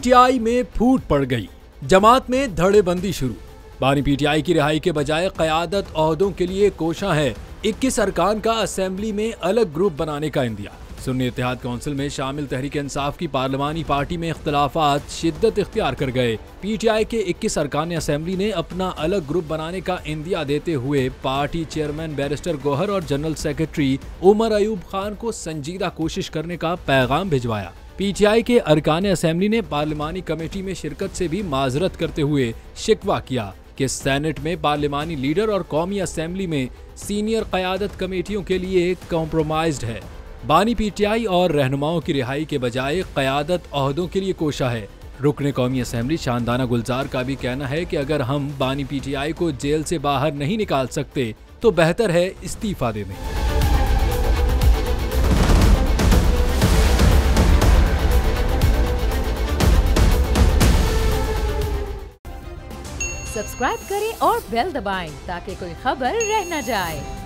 PTI में फूट पड़ गई, जमात में धड़ेबंदी शुरू। बानी पीटीआई की रिहाई के बजाय क़यादत ओहदों के लिए कोशा है 21 अरकान का असेंबली में अलग ग्रुप बनाने का इंदिया। सुन्नी इत्तेहाद कौंसिल में शामिल तहरीक इंसाफ की पार्लिमानी पार्टी में इख्तलाफात शिद्दत इख्तियार कर गए। पीटीआई के 21 अरकान असेंबली ने अपना अलग ग्रुप बनाने का इंदिया देते हुए पार्टी चेयरमैन बैरिस्टर गौहर और जनरल सेक्रेटरी उमर अयूब खान को संजीदा कोशिश करने का पैगाम भिजवाया। पीटीआई के अरकान असेंबली ने पार्लिमानी कमेटी में शिरकत से भी माजरत करते हुए शिकवा किया कि सेनेट में पार्लिमानी लीडर और कौमी असेंबली में सीनियर क़यादत कमेटियों के लिए कॉम्प्रोमाइज्ड है। बानी पीटीआई और रहनुमाओं की रिहाई के बजाय क़यादत ओहदों के लिए कोशा है। रुकने कौमी असेंबली शानदाना गुलजार का भी कहना है कि अगर हम बानी पीटीआई को जेल से बाहर नहीं निकाल सकते तो बेहतर है इस्तीफा दे दें। सब्सक्राइब करें और बेल दबाएं ताकि कोई खबर रह न जाए।